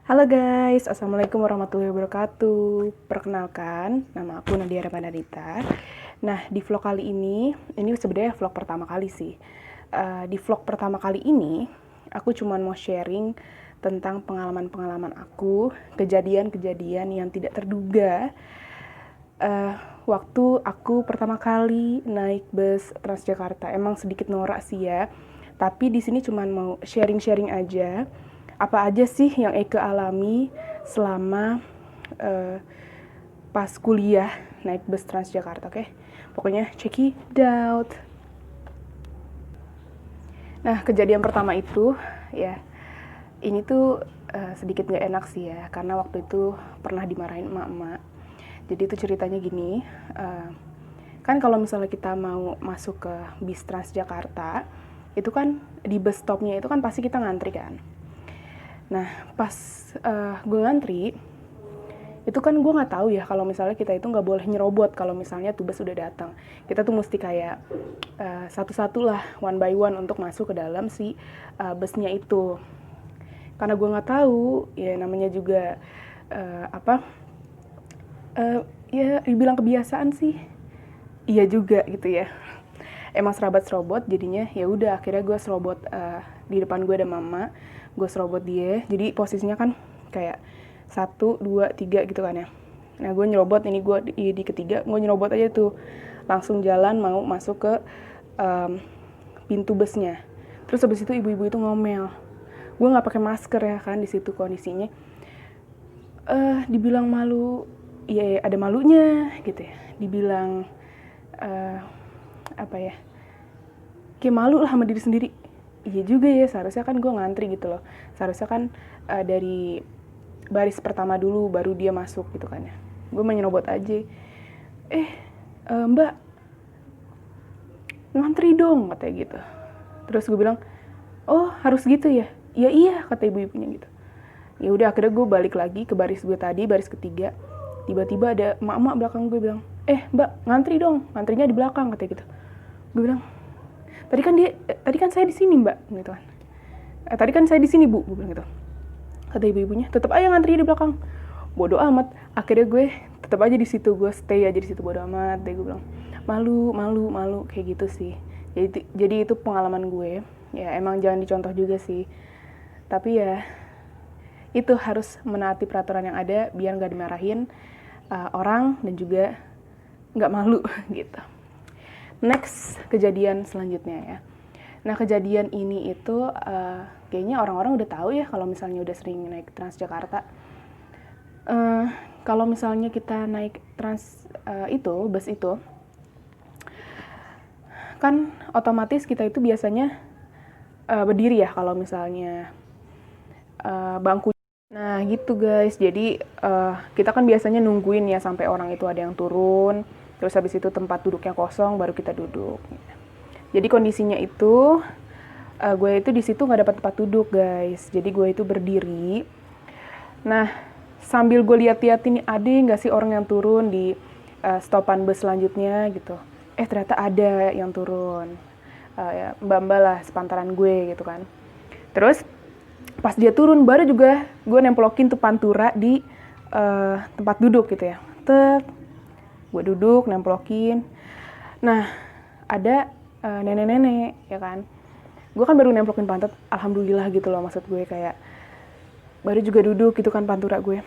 Halo guys, Assalamualaikum warahmatullahi wabarakatuh. Perkenalkan, nama aku Nadia Ramadhanita. Nah, di vlog kali ini sebenarnya vlog pertama kali sih. Di vlog pertama kali ini, aku cuma mau sharing tentang pengalaman-pengalaman aku, kejadian-kejadian yang tidak terduga waktu aku pertama kali naik bus Transjakarta. Emang sedikit norak sih ya, tapi di sini cuma mau sharing-sharing aja. Apa aja sih yang Eke alami selama pas kuliah naik bus Transjakarta, oke? Pokoknya check it out. Nah, kejadian pertama itu, ya, ini tuh sedikit gak enak sih ya, karena waktu itu pernah dimarahin emak-emak. Jadi itu ceritanya gini, kan kalau misalnya kita mau masuk ke bis Transjakarta, itu kan di bus stopnya itu kan pasti kita ngantri kan. Nah, pas gue ngantri, itu kan gue nggak tahu ya kalau misalnya kita itu nggak boleh nyerobot kalau misalnya tuh bus udah datang. Kita tuh mesti kayak satu-satu lah, one by one untuk masuk ke dalam si busnya itu. Karena gue nggak tahu, ya namanya juga ya dibilang kebiasaan sih, iya juga gitu ya. Emang serabat serobot, jadinya ya udah akhirnya gue serobot di depan gue ada mama, gue serobot dia. Jadi posisinya kan kayak 1, 2, 3 gitu kan ya. Nah gue nyerobot, ini gue di ketiga, gue nyerobot aja tuh, langsung jalan mau masuk ke pintu busnya. Terus habis itu ibu-ibu itu ngomel, gue nggak pakai masker ya kan di situ kondisinya. Dibilang malu, ya ada malunya gitu ya. Dibilang apa ya, kayak malu lah sama diri sendiri. Iya juga ya, seharusnya kan gue ngantri gitu loh. Seharusnya kan dari baris pertama dulu baru dia masuk gitu kan ya. Gue menyerobot aja. Mbak, ngantri dong katanya gitu. Terus gue bilang, oh harus gitu ya? Ya iya kata ibu-ibunya gitu. Ya udah akhirnya gue balik lagi ke baris gue tadi, baris ketiga. Tiba-tiba ada emak-emak belakang gue bilang, mbak ngantri dong, ngantrinya di belakang katanya gitu. Gue bilang, tadi kan saya di sini mbak gitu kan. Tadi kan saya di sini bu, gue bilang gitu. Kata ibu-ibunya, tetap aja ngantri di belakang. Bodoh amat. Akhirnya gue tetap aja di situ, gue stay aja di situ, bodoh amat. Deh gue bilang, malu kayak gitu sih. Jadi itu pengalaman gue. Ya emang jangan dicontoh juga sih. Tapi ya itu harus menaati peraturan yang ada biar nggak dimarahin orang dan juga nggak malu gitu. Next, kejadian selanjutnya ya. Nah, kejadian ini itu kayaknya orang-orang udah tahu ya kalau misalnya udah sering naik Transjakarta. Kalau misalnya kita naik bus itu, kan otomatis kita itu biasanya berdiri ya kalau misalnya bangku. Nah, gitu guys. Jadi kita kan biasanya nungguin ya sampai orang itu ada yang turun. Terus habis itu tempat duduknya kosong baru kita duduk. Jadi kondisinya itu gue itu di situ nggak dapat tempat duduk guys. Jadi gue itu berdiri. Nah sambil gue lihat-lihat ini ada nggak sih orang yang turun di stopan bus selanjutnya gitu. Ternyata ada yang turun. Ya, mbak-mbak lah sepantaran gue gitu kan. Terus pas dia turun baru juga gue nemplokin tuh pantura di tempat duduk gitu ya. Gue duduk nemplokin. Nah ada nenek-nenek ya kan. Gue kan baru nemplokin pantat, alhamdulillah gitu loh, maksud gue kayak baru juga duduk gitu kan pantura gue.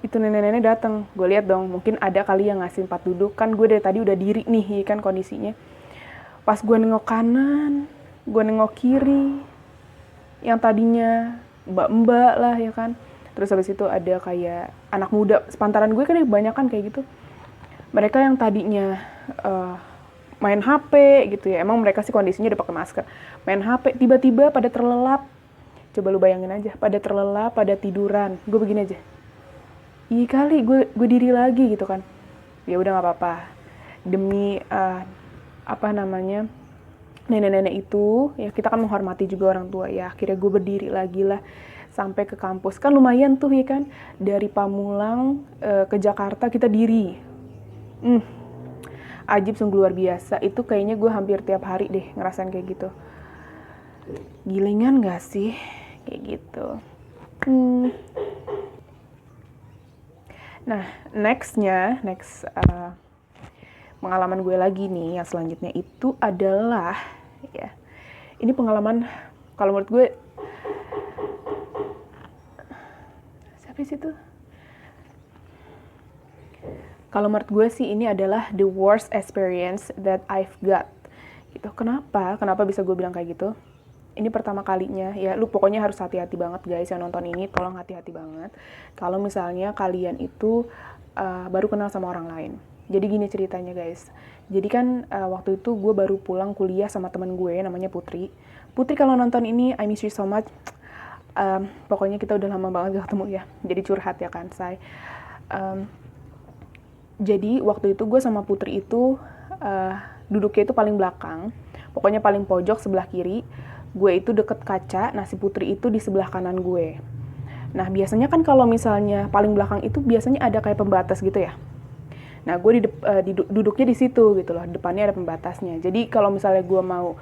Itu nenek-nenek datang. Gue lihat dong, mungkin ada kali yang ngasih tempat duduk. Kan gue dari tadi udah diri nih kan kondisinya. Pas gue nengok kanan, gue nengok kiri, yang tadinya mbak-mbak lah ya kan. Terus habis itu ada kayak anak muda sepantaran gue kan kebanyakan kayak gitu. Mereka yang tadinya main HP gitu ya. Emang mereka sih kondisinya udah pakai masker. Main HP tiba-tiba pada terlelap. Coba lu bayangin aja, pada terlelap, pada tiduran. Gue begini aja. Iya kali gue diri lagi gitu kan. Ya udah nggak apa-apa. Demi nenek-nenek itu ya kita kan menghormati juga orang tua ya. Akhirnya gue berdiri lagi lah sampai ke kampus. Kan lumayan tuh ya kan, dari Pamulang ke Jakarta kita diri. Ajib sungguh luar biasa. Itu kayaknya gue hampir tiap hari deh ngerasain kayak gitu. Gilingan gak sih kayak gitu. Nah, next pengalaman gue lagi nih yang selanjutnya itu adalah ya, ini pengalaman kalau menurut gue siapa sih itu? Kalau menurut gue sih ini adalah the worst experience that I've got. Gitu. Kenapa? Kenapa bisa gue bilang kayak gitu? Ini pertama kalinya ya, lu pokoknya harus hati-hati banget guys yang nonton ini, tolong hati-hati banget kalau misalnya kalian itu baru kenal sama orang lain. Jadi gini ceritanya guys, jadi kan waktu itu gue baru pulang kuliah sama temen gue namanya Putri. Putri kalau nonton ini I miss you so much. Pokoknya kita udah lama banget gak ketemu ya, jadi curhat ya kan say. Jadi waktu itu gue sama Putri itu duduknya itu paling belakang, pokoknya paling pojok sebelah kiri. Gue itu deket kaca, nah si Putri itu di sebelah kanan gue. Nah biasanya kan kalau misalnya paling belakang itu biasanya ada kayak pembatas gitu ya. Nah gue duduknya di situ gitu loh, depannya ada pembatasnya. Jadi kalau misalnya gue mau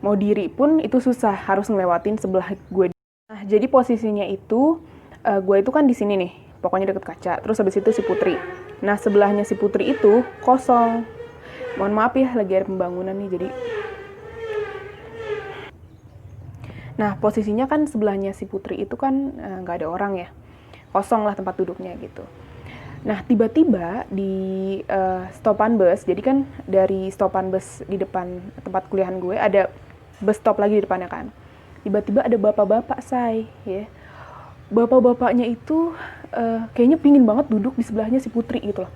mau diri pun itu susah, harus ngelewatin sebelah gue. Nah jadi posisinya itu gue itu kan di sini nih, pokoknya deket kaca. Terus habis itu si Putri. Nah sebelahnya si Putri itu kosong. Mohon maaf ya, lagi ada pembangunan nih jadi. Nah posisinya kan sebelahnya si Putri itu kan nggak ada orang ya, kosong lah tempat duduknya gitu. Nah tiba-tiba di stopan bus, jadi kan dari stopan bus di depan tempat kuliahan gue ada bus stop lagi di depannya kan. Tiba-tiba ada bapak-bapak say ya, bapak-bapaknya itu kayaknya pingin banget duduk di sebelahnya si Putri gitu loh.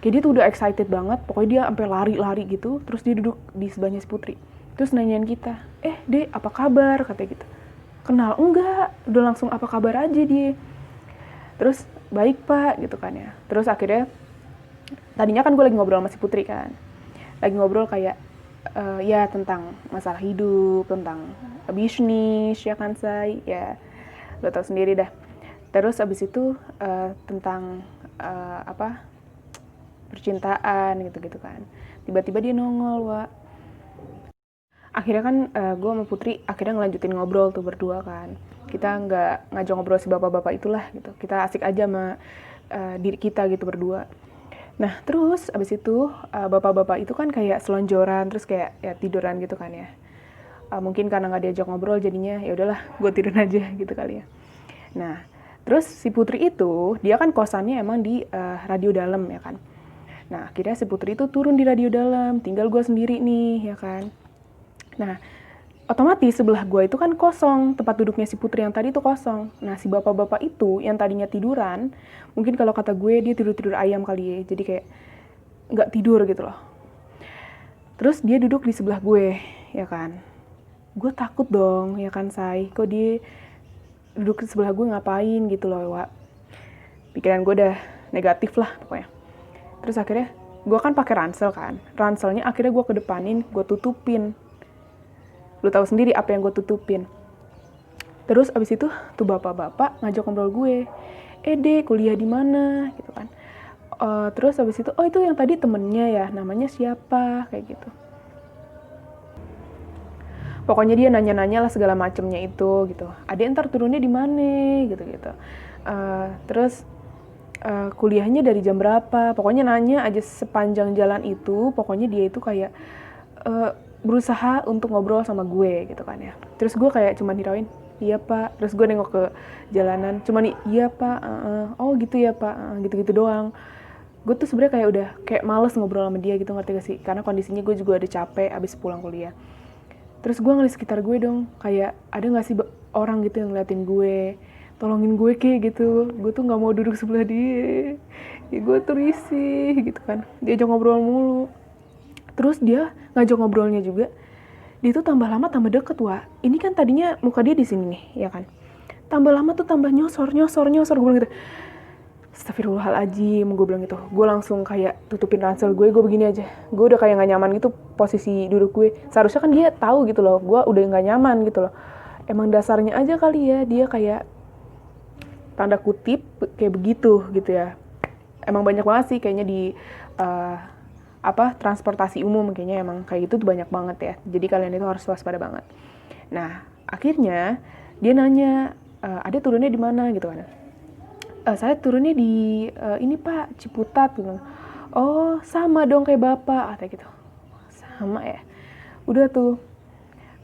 Kayak dia tuh udah excited banget, pokoknya dia sampai lari-lari gitu, terus dia duduk di sebelahnya si Putri. Terus nanyain kita, Dek, apa kabar? Katanya gitu. Kenal? Enggak, udah langsung apa kabar aja dia. Terus, baik pak, gitu kan ya. Terus akhirnya, tadinya kan gue lagi ngobrol sama si Putri kan. Lagi ngobrol kayak, ya tentang masalah hidup, tentang bisnis, ya kan say, ya lo tau sendiri dah. Terus abis itu tentang percintaan gitu-gitu kan. Tiba-tiba dia nongol, Wak. Akhirnya kan gue sama Putri akhirnya ngelanjutin ngobrol tuh berdua kan. Kita nggak ngajak ngobrol si bapak-bapak itulah gitu. Kita asik aja sama diri kita gitu berdua. Nah terus abis itu bapak-bapak itu kan kayak selonjoran terus kayak ya tiduran gitu kan ya. Mungkin karena nggak diajak ngobrol jadinya ya udahlah gue tidur aja gitu kali ya. Nah terus si Putri itu dia kan kosannya emang di radio dalam ya kan. Nah akhirnya si Putri itu turun di radio dalam, tinggal gue sendiri nih ya kan. Nah, otomatis sebelah gue itu kan kosong, tempat duduknya si Putri yang tadi itu kosong. Nah, si bapak-bapak itu yang tadinya tiduran, mungkin kalau kata gue dia tidur-tidur ayam kali ya, jadi kayak nggak tidur gitu loh. Terus dia duduk di sebelah gue, ya kan. Gue takut dong, ya kan say, kok dia duduk di sebelah gue ngapain gitu loh, Wak. Pikiran gue udah negatif lah pokoknya. Terus akhirnya gue kan pakai ransel kan, ranselnya akhirnya gue kedepanin, gue tutupin. Lu tahu sendiri apa yang gue tutupin. Terus abis itu tuh bapak-bapak ngajak ngobrol gue, Dek, kuliah di mana gitu kan. Terus abis itu itu yang tadi temennya ya, namanya siapa kayak gitu. Pokoknya dia nanya-nanya lah segala macemnya itu gitu. Adek ntar turunnya di mana gitu. Terus kuliahnya dari jam berapa, pokoknya nanya aja sepanjang jalan itu. Pokoknya dia itu kayak berusaha untuk ngobrol sama gue gitu kan ya. Terus gue kayak cuman hirauin, iya pak. Terus gue nengok ke jalanan, cuman iya pak, oh gitu ya pak, gitu-gitu doang. Gue tuh sebenarnya kayak udah kayak males ngobrol sama dia gitu, ngerti gak sih? Karena kondisinya gue juga udah capek abis pulang kuliah. Terus gue ngeliat sekitar gue dong, kayak ada gak sih orang gitu yang ngeliatin gue, tolongin gue kayak gitu. Gue tuh gak mau duduk sebelah dia, ya gue tuh risih gitu kan, diajak ngobrol mulu. Terus dia ngajak ngobrolnya juga, dia tuh tambah lama tambah deket, Wak. Ini kan tadinya muka dia di sini nih, ya kan. Tambah lama tuh tambah nyosor. Gue bilang gitu, astagfirullahaladzim, gue bilang gitu. Gue langsung kayak tutupin ransel gue begini aja. Gue udah kayak gak nyaman gitu posisi duduk gue. Seharusnya kan dia tahu gitu loh, gue udah gak nyaman gitu loh. Emang dasarnya aja kali ya, dia kayak tanda kutip kayak begitu gitu ya. Emang banyak banget sih kayaknya di transportasi umum kayaknya emang kayak gitu tuh banyak banget ya. Jadi kalian itu harus waspada banget. Nah, akhirnya Dia nanya, Ade turunnya di mana gitu kan. Saya turunnya di ini Pak, Ciputat gitu. Oh sama dong kayak bapak, kata gitu. Sama ya. Udah tuh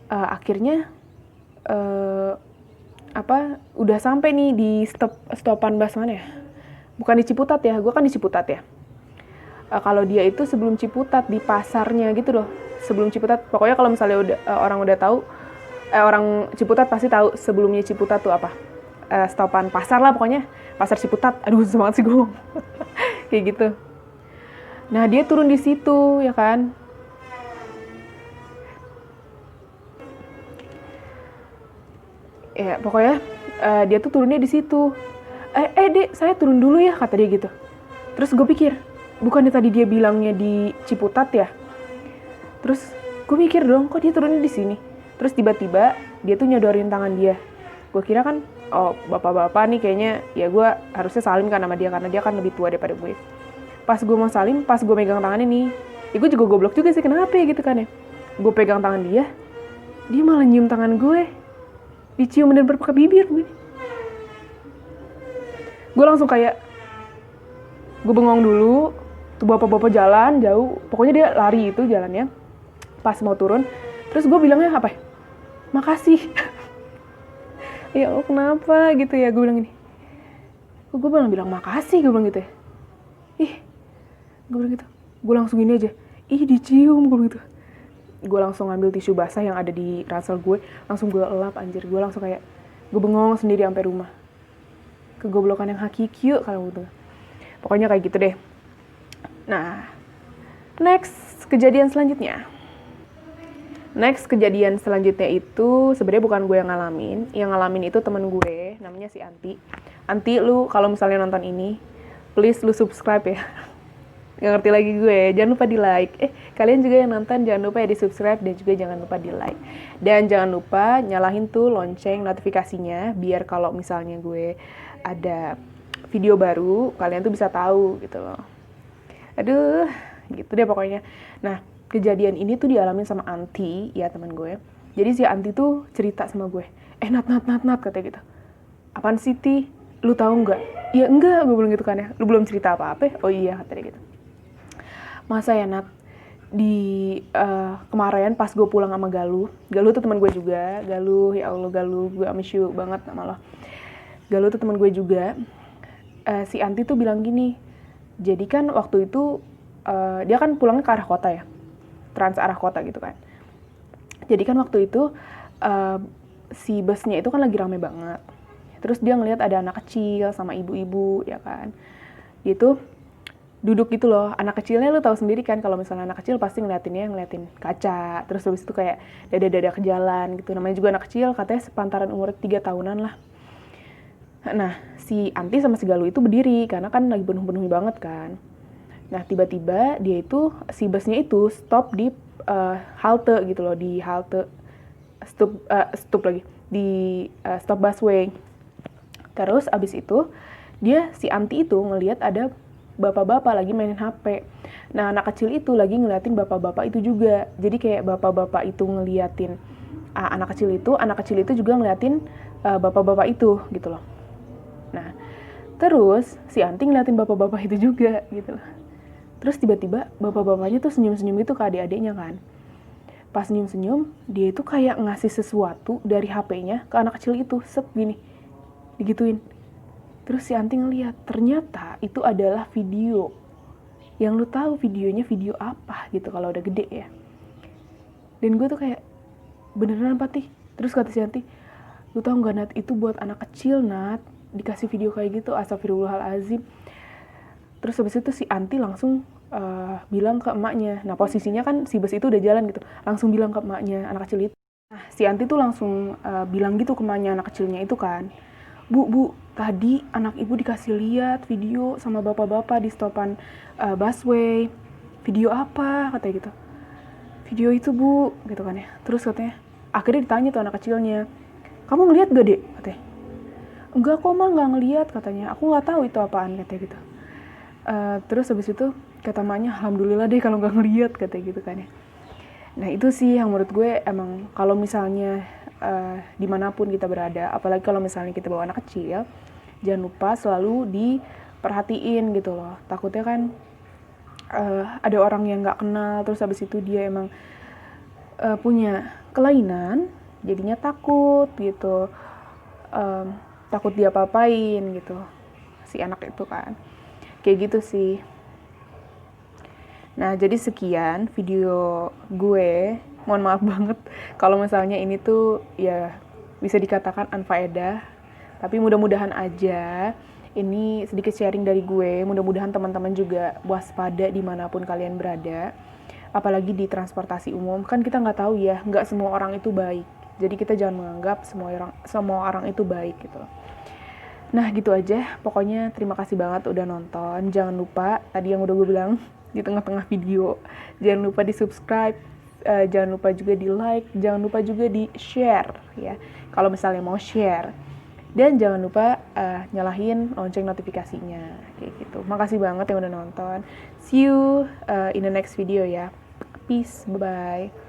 akhirnya udah sampai nih di stopan bus mana ya? Bukan di Ciputat ya, gue kan di Ciputat ya. Kalau dia itu sebelum Ciputat, di pasarnya gitu loh. Sebelum Ciputat, pokoknya kalau misalnya orang udah tahu, orang Ciputat pasti tahu sebelumnya Ciputat tuh apa. Stopan pasar lah pokoknya, pasar Ciputat. Aduh semangat sih gue. Kayak gitu. Nah dia turun di situ ya kan. Ya pokoknya dia tuh turunnya di situ. Dek saya turun dulu ya, kata dia gitu. Terus gue pikir, bukannya tadi dia bilangnya di Ciputat ya? Terus gue mikir dong, kok dia turunnya di sini? Terus tiba-tiba dia tuh nyodorin tangan dia. Gue kira kan, oh bapak-bapak nih kayaknya, ya gue harusnya salim kan sama dia karena dia kan lebih tua daripada gue. Pas gue mau salim, pas gue megang tangannya nih, ya gue juga goblok juga sih, kenapa ya gitu kan ya? Gue pegang tangan dia malah nyium tangan gue, dicium dan berpakai bibir gue. Gue langsung kayak, gue bengong dulu, tuh bapak-bapak jalan jauh, pokoknya dia lari itu jalannya, pas mau turun, terus gue bilangnya apa ya? Makasih. Ya Allah kenapa gitu ya, gue bilang gini, kok gue bilang makasih, gue bilang gitu ya. Gue bilang gitu, gue langsung gini aja, dicium, gue bilang gitu. Gue langsung ngambil tisu basah yang ada di ransel gue, langsung gue elap anjir, gue langsung kayak, gue bengong sendiri sampai rumah. Kegoblokan yang hakiki kalau gitu. Pokoknya kayak gitu deh. Nah, next kejadian selanjutnya itu sebenarnya bukan gue yang ngalamin itu temen gue, namanya si Anti. Anti, lu kalau misalnya nonton ini, please lu subscribe ya. Gak ngerti lagi gue, jangan lupa di like. Kalian juga yang nonton jangan lupa ya di subscribe dan juga jangan lupa di like. Dan jangan lupa nyalahin tuh lonceng notifikasinya biar kalau misalnya gue ada video baru, kalian tuh bisa tahu gitu loh. Aduh, gitu deh pokoknya. Nah, kejadian ini tuh dialamin sama Anti, ya teman gue. Jadi si Anti tuh cerita sama gue, Nat, katanya gitu. Apaan sih, Ti? Lu tahu nggak? Ya enggak, gue bilang gitu kan ya. Lu belum cerita apa-apa? Oh iya, katanya gitu. Masa ya, Nat? Di kemarin pas gue pulang sama Galuh tuh teman gue juga. Galuh, ya Allah Galuh, gue miss you banget sama lo. Galuh tuh teman gue juga. Si Anti tuh bilang gini, jadi kan waktu itu dia kan pulangnya ke arah kota ya, trans arah kota gitu kan. Jadi kan waktu itu si busnya itu kan lagi rame banget. Terus dia ngelihat ada anak kecil sama ibu-ibu ya kan. Dia tuh duduk gitu loh. Anak kecilnya lu tahu sendiri kan kalau misalnya anak kecil pasti ngeliatin kaca. Terus habis itu kayak dada-dada ke jalan gitu. Namanya juga anak kecil, katanya sepantaran umur 3 tahunan lah. Nah, si Anti sama si Galuh itu berdiri karena kan lagi penuh-penuh banget kan. Nah, tiba-tiba dia itu, si busnya itu stop di halte gitu loh, di halte stop lagi di stop busway. Terus abis itu si Anti itu ngelihat ada bapak-bapak lagi mainin HP. Nah, anak kecil itu lagi ngeliatin bapak-bapak itu juga. Jadi kayak bapak-bapak itu ngeliatin anak kecil itu juga ngeliatin bapak-bapak itu gitu loh. Nah, terus si Anti ngeliatin bapak-bapak itu juga gitu loh. Terus tiba-tiba bapak-bapaknya tuh senyum-senyum gitu ke adik-adiknya kan. Pas senyum-senyum, dia itu kayak ngasih sesuatu dari HP-nya ke anak kecil itu, set gini, digituin. Terus si Anti ngeliat, ternyata itu adalah video. Yang lu tahu videonya video apa gitu kalau udah gede ya. Dan gue tuh kayak, beneran Patih? Terus kata si Anti, lu tahu nggak Nat, itu buat anak kecil Nat, dikasih video kayak gitu, astagfirullahalazim. Terus habis itu si Anti langsung bilang ke emaknya. Nah posisinya kan si bus itu udah jalan gitu, langsung bilang ke emaknya anak kecil itu. Nah si Anti tuh langsung bilang gitu ke emaknya anak kecilnya itu kan, Bu, tadi anak ibu dikasih lihat video sama bapak-bapak di stopan busway. Video apa? Katanya gitu. Video itu Bu, gitu kan ya. Terus katanya, akhirnya ditanya tuh anak kecilnya, kamu ngeliat gak Dek? Katanya. Enggak kok mah, gak ngeliat katanya. Aku gak tahu itu apaan, katanya gitu. Terus habis itu kata emaknya, alhamdulillah deh kalau gak ngeliat, katanya gitu kan ya. Nah itu sih yang menurut gue emang kalau misalnya dimanapun kita berada. Apalagi kalau misalnya kita bawa anak kecil, jangan lupa selalu diperhatiin gitu loh. Takutnya kan ada orang yang nggak kenal, terus habis itu dia emang punya kelainan, jadinya takut gitu, takut dia apa-apain gitu si anak itu kan, kayak gitu sih. Nah, jadi sekian video gue. Mohon maaf banget kalau misalnya ini tuh ya bisa dikatakan unfaedah. Tapi mudah-mudahan aja ini sedikit sharing dari gue. Mudah-mudahan teman-teman juga waspada dimanapun kalian berada. Apalagi di transportasi umum. Kan kita nggak tahu ya, nggak semua orang itu baik. Jadi kita jangan menganggap semua orang itu baik gitu. Nah gitu aja, pokoknya terima kasih banget udah nonton. Jangan lupa, tadi yang udah gue bilang di tengah-tengah video, jangan lupa di subscribe, jangan lupa juga di like, jangan lupa juga di share ya, kalau misalnya mau share. Dan jangan lupa nyalahin lonceng notifikasinya, kayak gitu. Makasih banget yang udah nonton. See you in the next video ya. Peace, bye-bye.